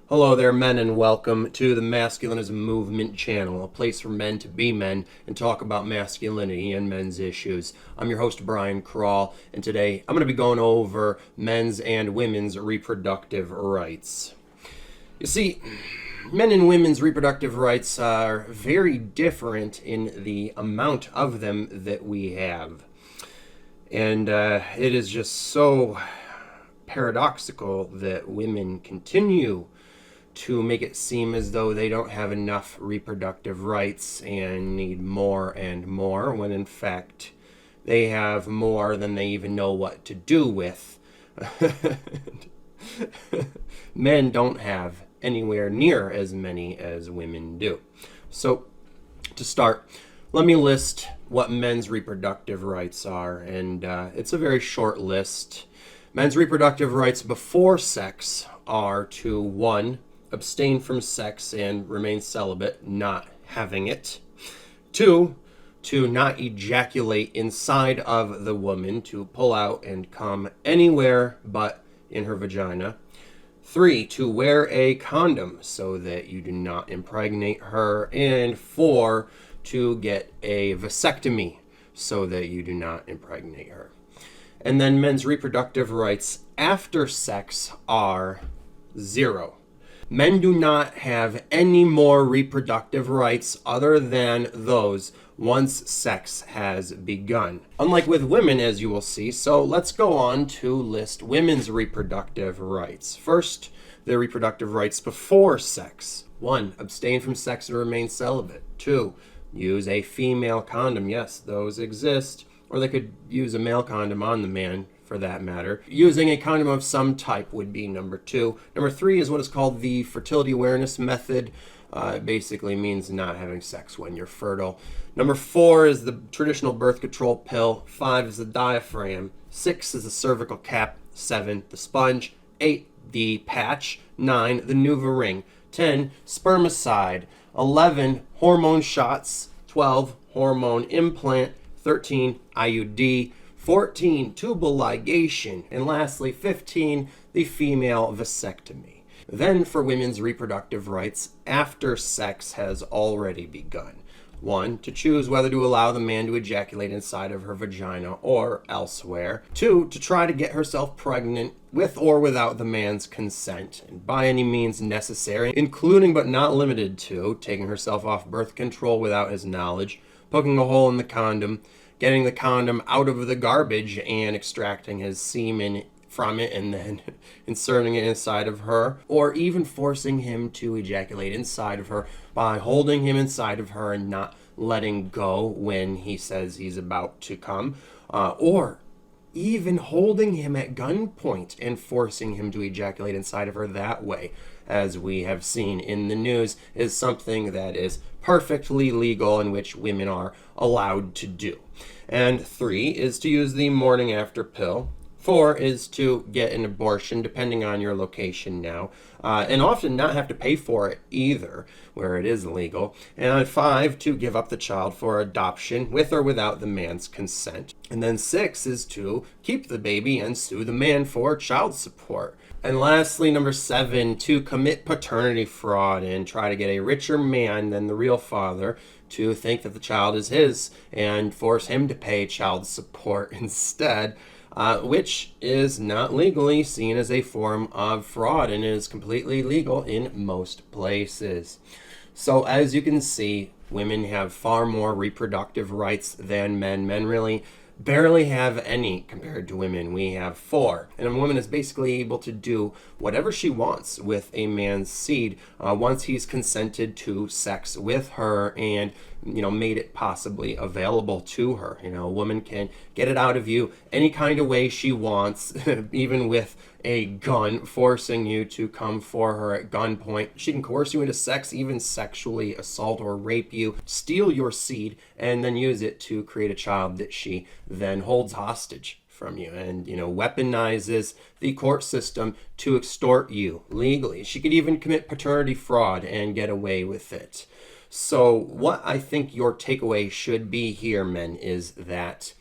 Hello there, men, and welcome to the Masculinism Movement channel, a place for men to be men and talk about masculinity and men's issues. I'm your host, Brian Crawl, and today I'm going to be going over men's and women's reproductive rights. You see, men and women's reproductive rights are very different in the amount of them that we have. And it is just so paradoxical that women continue to make it seem as though they don't have enough reproductive rights and need more and more, when in fact they have more than they even know what to do with. Men don't have anywhere near as many as women do. So, to start, let me list what men's reproductive rights are, and it's a very short list. Men's reproductive rights before sex are to 1. Abstain from sex and remain celibate, not having it. 2, to not ejaculate inside of the woman, to pull out and come anywhere but in her vagina. 3, to wear a condom so that you do not impregnate her. And 4, to get a vasectomy so that you do not impregnate her. And then men's reproductive rights after sex are 0. Men do not have any more reproductive rights other than those once sex has begun. Unlike with women, as you will see. So let's go on to list women's reproductive rights. First, the reproductive rights before sex. 1, abstain from sex and remain celibate. 2, use a female condom. Yes, those exist. Or they could use a male condom on the man, for that matter. Using a condom of some type would be number 2. Number 3 is what is called the fertility awareness method. It basically means not having sex when you're fertile. Number 4 is the traditional birth control pill. 5 is the diaphragm. 6 is the cervical cap. 7, the sponge. 8, the patch. 9, the Nuva ring. 10, spermicide. 11, hormone shots. 12, hormone implant. 13, IUD. 14, tubal ligation, and lastly, 15, the female vasectomy. Then for women's reproductive rights after sex has already begun. 1, to choose whether to allow the man to ejaculate inside of her vagina or elsewhere. 2, to try to get herself pregnant with or without the man's consent, and by any means necessary, including but not limited to taking herself off birth control without his knowledge, poking a hole in the condom, getting the condom out of the garbage and extracting his semen from it and then inserting it inside of her, or even forcing him to ejaculate inside of her by holding him inside of her and not letting go when he says he's about to come, or even holding him at gunpoint and forcing him to ejaculate inside of her that way, as we have seen in the news, is something that is perfectly legal and which women are allowed to do. And 3 is to use the morning after pill. 4 is to get an abortion, depending on your location now, and often not have to pay for it either, where it is legal. And 5, to give up the child for adoption, with or without the man's consent. And then 6 is to keep the baby and sue the man for child support. And lastly, number 7, to commit paternity fraud and try to get a richer man than the real father to think that the child is his and force him to pay child support instead, which is not legally seen as a form of fraud and is completely legal in most places. So as you can see, women have far more reproductive rights than men. Men really barely have any compared to women. We have 4. And a woman is basically able to do whatever she wants with a man's seed once he's consented to sex with her and, made it possibly available to her. A woman can get it out of you any kind of way she wants, even with a gun, forcing you to come for her at gunpoint. She can coerce you into sex, even sexually assault or rape you, steal your seed, and then use it to create a child that she then holds hostage from you and, weaponizes the court system to extort you legally. She could even commit paternity fraud and get away with it. So what I think your takeaway should be here, men, is that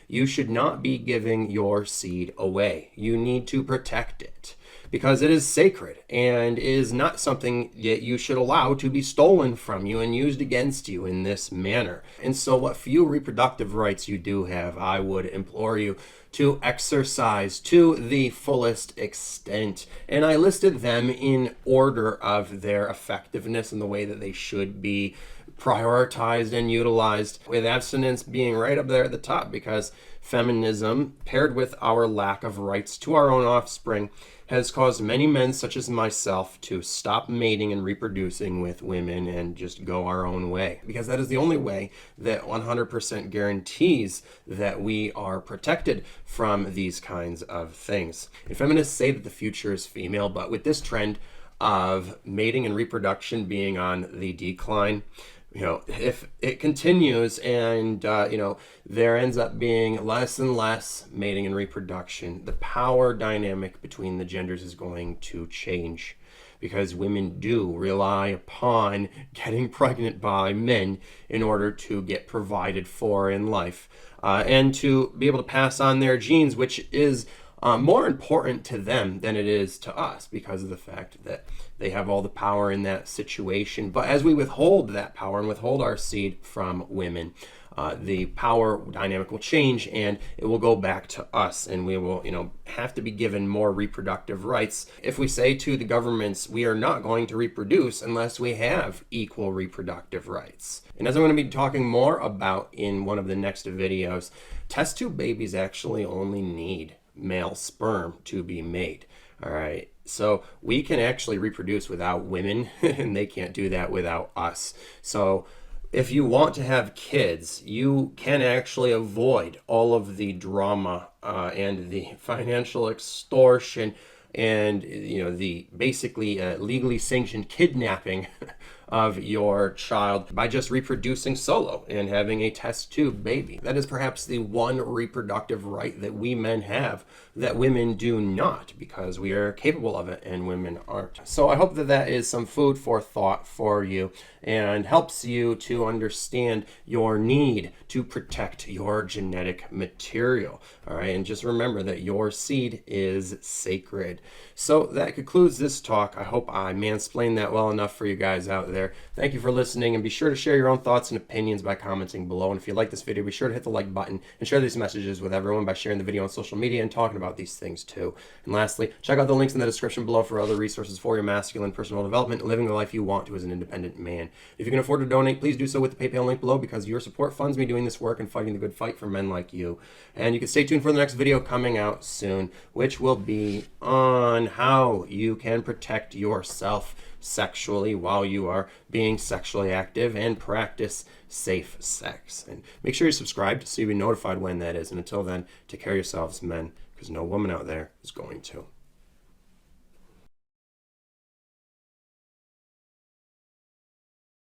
you should not be giving your seed away. You need to protect it. because it is sacred and is not something that you should allow to be stolen from you and used against you in this manner. And so what few reproductive rights you do have, I would implore you to exercise to the fullest extent. And I listed them in order of their effectiveness and the way that they should be prioritized and utilized, with abstinence being right up there at the top, because feminism, paired with our lack of rights to our own offspring, has caused many men such as myself to stop mating and reproducing with women and just go our own way, because that is the only way that 100% guarantees that we are protected from these kinds of things. And feminists say that the future is female, but with this trend of mating and reproduction being on the decline, if it continues and, there ends up being less and less mating and reproduction, the power dynamic between the genders is going to change, because women do rely upon getting pregnant by men in order to get provided for in life, and to be able to pass on their genes, which is more important to them than it is to us, because of the fact that they have all the power in that situation. But as we withhold that power and withhold our seed from women, the power dynamic will change and it will go back to us, and we will, have to be given more reproductive rights. If we say to the governments, we are not going to reproduce unless we have equal reproductive rights. And as I'm going to be talking more about in one of the next videos, test tube babies actually only need male sperm to be made. All right. So we can actually reproduce without women and they can't do that without us. So if you want to have kids, you can actually avoid all of the drama and the financial extortion and the basically legally sanctioned kidnapping of your child by just reproducing solo and having a test tube baby. That is perhaps the one reproductive right that we men have that women do not, because we are capable of it and women aren't. So I hope that that is some food for thought for you and helps you to understand your need to protect your genetic material. All right, and just remember that your seed is sacred. So that concludes this talk. I hope I mansplained that well enough for you guys out there. Thank you for listening, and be sure to share your own thoughts and opinions by commenting below. And if you like this video, be sure to hit the like button and share these messages with everyone by sharing the video on social media and talking about these things too. And lastly, check out the links in the description below for other resources for your masculine personal development and living the life you want to as an independent man. If you can afford to donate, please do so with the PayPal link below, because your support funds me doing this work and fighting the good fight for men like you. And you can stay tuned for the next video coming out soon, which will be on how you can protect yourself sexually while you are being sexually active and practice safe sex. And make sure you're subscribed so you'll be notified when that is. And until then, take care of yourselves, men, because no woman out there is going to.